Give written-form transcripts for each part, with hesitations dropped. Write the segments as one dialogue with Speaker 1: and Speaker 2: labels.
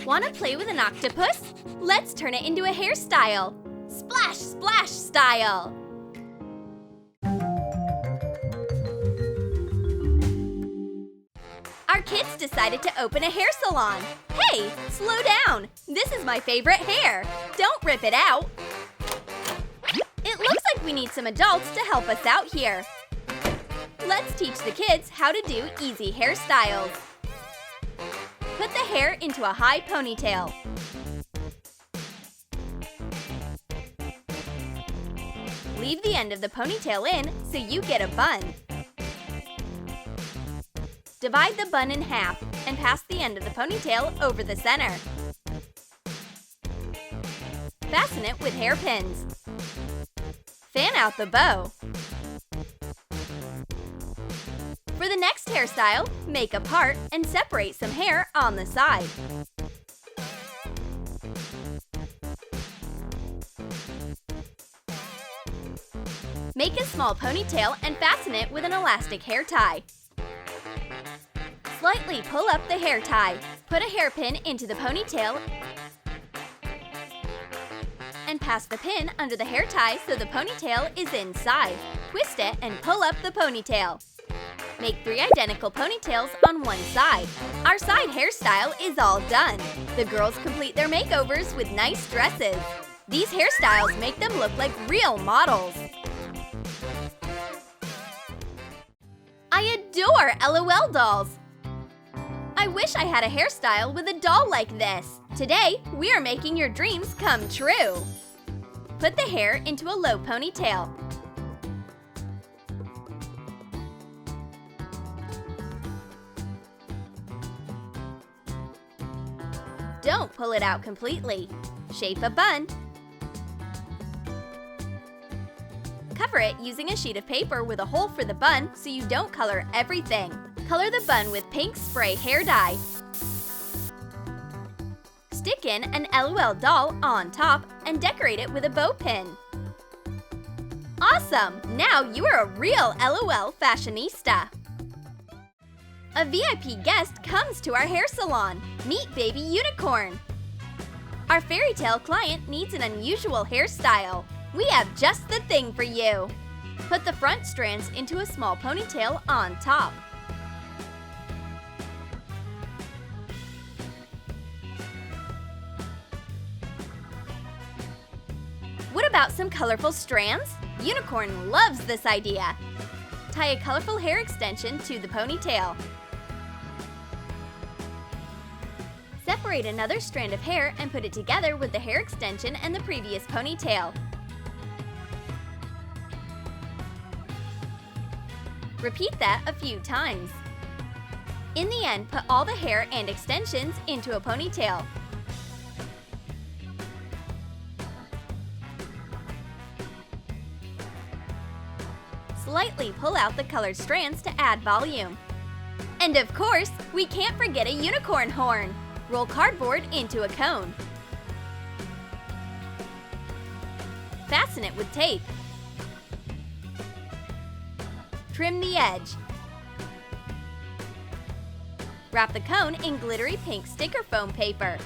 Speaker 1: Want to play with an octopus? Let's turn it into a hairstyle. Splash, splash style. Our kids decided to open a hair salon. Hey, slow down. This is my favorite hair. Don't rip it out. It looks like we need some adults to help us out here. Let's teach the kids how to do easy hairstyles. Put the hair into a high ponytail. Leave the end of the ponytail in so you get a bun. Divide the bun in half and pass the end of the ponytail over the center. Fasten it with hairpins. Fan out the bow. For the next hairstyle, make a part and separate some hair on the side. Make a small ponytail and fasten it with an elastic hair tie. Slightly pull up the hair tie. Put a hairpin into the ponytail and pass the pin under the hair tie so the ponytail is inside. Twist it and pull up the ponytail. Make 3 identical ponytails on one side. Our side hairstyle is all done. The girls complete their makeovers with nice dresses. These hairstyles make them look like real models. I adore LOL dolls. I wish I had a hairstyle with a doll like this. Today, we are making your dreams come true. Put the hair into a low ponytail. Don't pull it out completely. Shape a bun. Cover it using a sheet of paper with a hole for the bun so you don't color everything. Color the bun with pink spray hair dye. Stick in an LOL doll on top and decorate it with a bow pin. Awesome! Now you are a real LOL fashionista. A VIP guest comes to our hair salon. Meet Baby Unicorn. Our fairy tale client needs an unusual hairstyle. We have just the thing for you. Put the front strands into a small ponytail on top. What about some colorful strands? Unicorn loves this idea. Tie a colorful hair extension to the ponytail. Separate another strand of hair and put it together with the hair extension and the previous ponytail. Repeat that a few times. In the end, put all the hair and extensions into a ponytail. Slightly pull out the colored strands to add volume. And of course, we can't forget a unicorn horn. Roll cardboard into a cone. Fasten it with tape. Trim the edge. Wrap the cone in glittery pink sticker foam paper.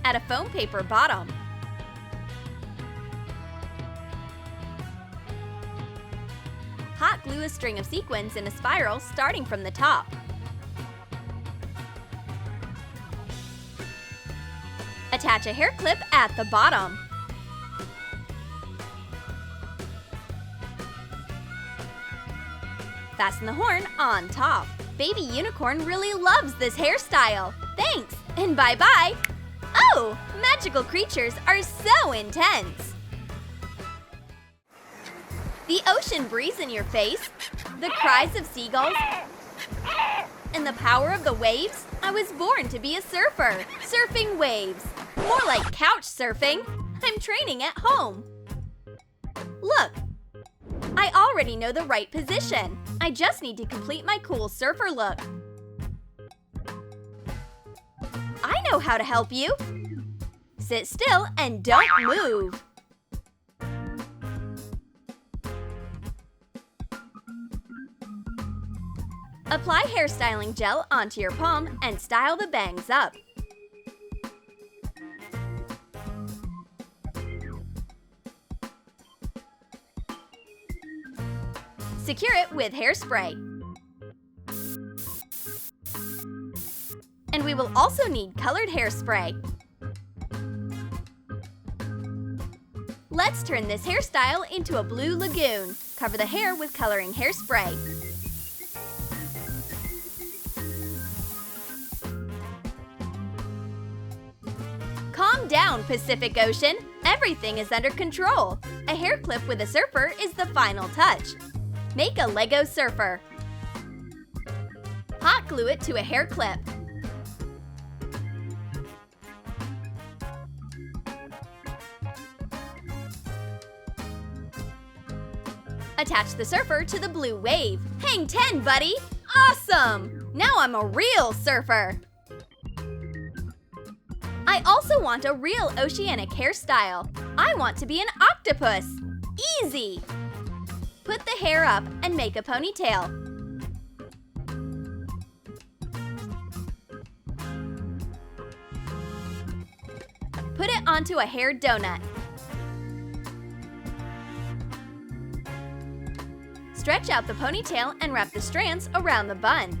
Speaker 1: Add a foam paper bottom. Hot glue a string of sequins in a spiral starting from the top. Attach a hair clip at the bottom. Fasten the horn on top. Baby Unicorn really loves this hairstyle. Thanks, and bye-bye. Oh, magical creatures are so intense. The ocean breeze in your face, the cries of seagulls, and the power of the waves. I was born to be a surfer, surfing waves. More like couch surfing. I'm training at home. Look, I already know the right position. I just need to complete my cool surfer look. I know how to help you. Sit still and don't move. Apply hairstyling gel onto your palm and style the bangs up. Secure it with hairspray. And we will also need colored hairspray. Let's turn this hairstyle into a blue lagoon. Cover the hair with coloring hairspray. Calm down, Pacific Ocean. Everything is under control. A hair clip with a surfer is the final touch. Make a Lego surfer. Hot glue it to a hair clip. Attach the surfer to the blue wave. Hang 10, buddy! Awesome! Now I'm a real surfer! I also want a real oceanic hairstyle. I want to be an octopus! Easy! Put the hair up and make a ponytail. Put it onto a hair donut. Stretch out the ponytail and wrap the strands around the bun.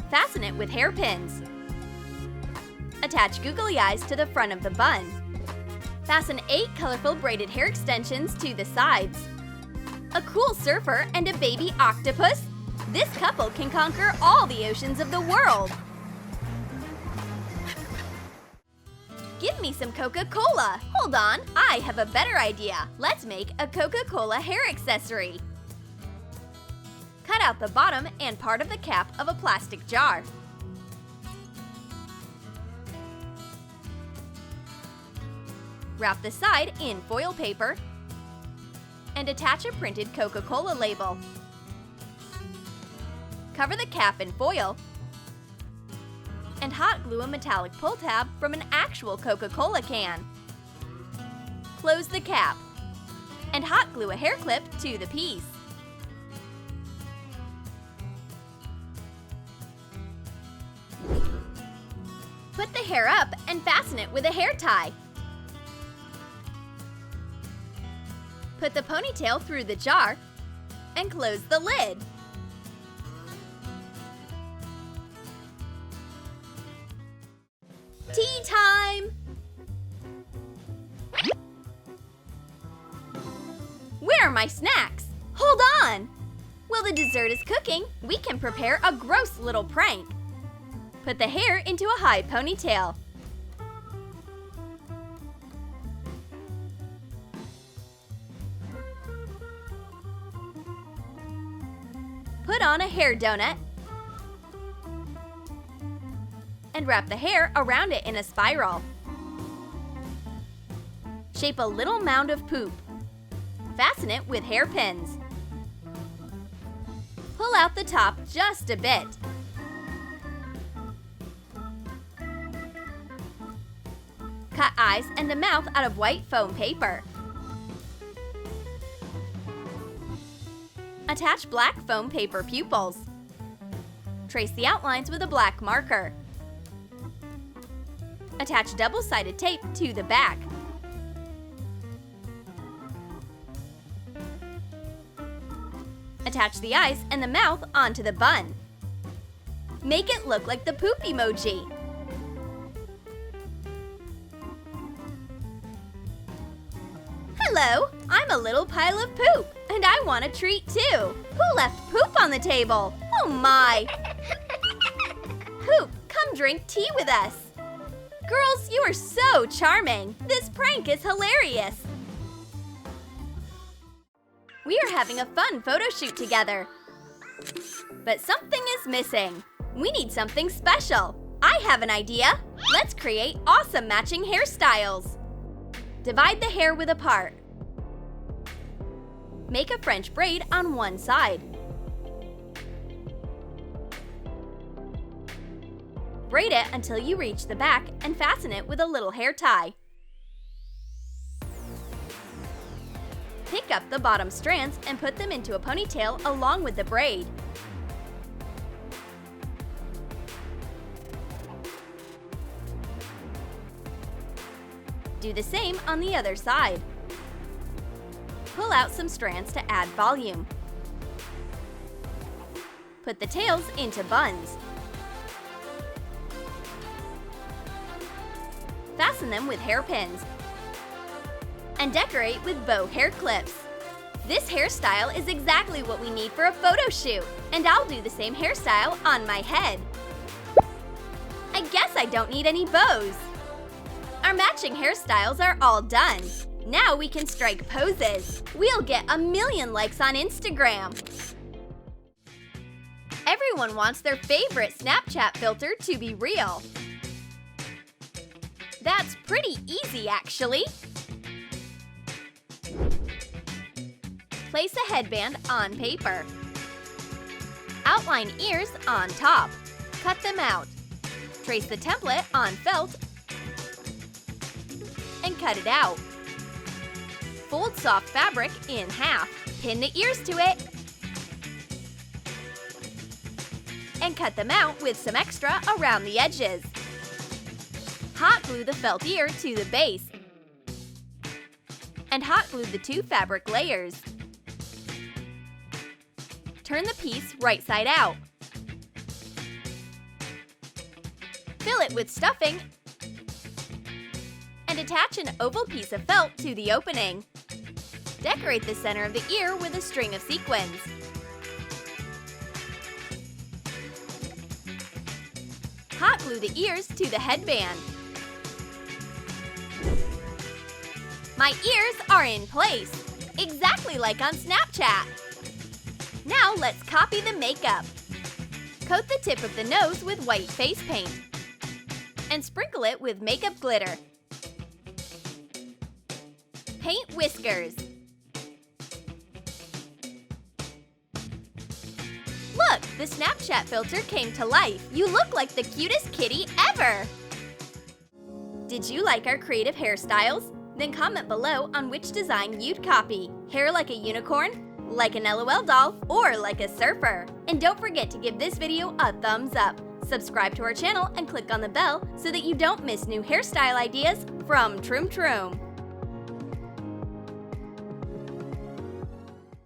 Speaker 1: Fasten it with hairpins. Attach googly eyes to the front of the bun. Fasten 8 colorful braided hair extensions to the sides. A cool surfer and a baby octopus? This couple can conquer all the oceans of the world! Give me some Coca-Cola! Hold on, I have a better idea. Let's make a Coca-Cola hair accessory. Cut out the bottom and part of the cap of a plastic jar. Wrap the side in foil paper and attach a printed Coca-Cola label. Cover the cap in foil and hot glue a metallic pull tab from an actual Coca-Cola can. Close the cap and hot glue a hair clip to the piece. Put the hair up and fasten it with a hair tie. Put the ponytail through the jar and close the lid. Tea time! Where are my snacks? Hold on! While the dessert is cooking, we can prepare a gross little prank. Put the hair into a high ponytail. Put on a hair donut and wrap the hair around it in a spiral. Shape a little mound of poop. Fasten it with hairpins. Pull out the top just a bit. Cut eyes and a mouth out of white foam paper. Attach black foam paper pupils. Trace the outlines with a black marker. Attach double-sided tape to the back. Attach the eyes and the mouth onto the bun. Make it look like the poop emoji. Hello, I'm a little pile of poop, and I want a treat too. Who left poop on the table? Oh my! Poop, come drink tea with us. Girls, you are so charming. This prank is hilarious. We are having a fun photo shoot together. But something is missing. We need something special. I have an idea. Let's create awesome matching hairstyles. Divide the hair with a part. Make a French braid on one side. Braid it until you reach the back and fasten it with a little hair tie. Pick Pick up the bottom strands and put them into a ponytail along with the braid. Do the same on the other side. Pull out some strands to add volume. Put the tails into buns. Fasten them with hairpins. And decorate with bow hair clips. This hairstyle is exactly what we need for a photo shoot, and I'll do the same hairstyle on my head. I guess I don't need any bows. Our matching hairstyles are all done. Now we can strike poses. We'll get 1,000,000 likes on Instagram. Everyone wants their favorite Snapchat filter to be real. That's pretty easy, actually. Place a headband on paper. Outline ears on top. Cut them out. Trace the template on felt and cut it out. Fold soft fabric in half. Pin the ears to it. And cut them out with some extra around the edges. Hot glue the felt ear to the base. And hot glue the 2 fabric layers. Turn the piece right side out. Fill it with stuffing and attach an oval piece of felt to the opening. Decorate the center of the ear with a string of sequins. Hot glue the ears to the headband. My ears are in place, exactly like on Snapchat. Now let's copy the makeup. Coat the tip of the nose with white face paint and sprinkle it with makeup glitter. Paint whiskers. Look, the Snapchat filter came to life. You look like the cutest kitty ever! Did you like our creative hairstyles? Then comment below on which design you'd copy. Hair like a unicorn, like an LOL doll, or like a surfer. And don't forget to give this video a thumbs up. Subscribe to our channel and click on the bell so that you don't miss new hairstyle ideas from Troom.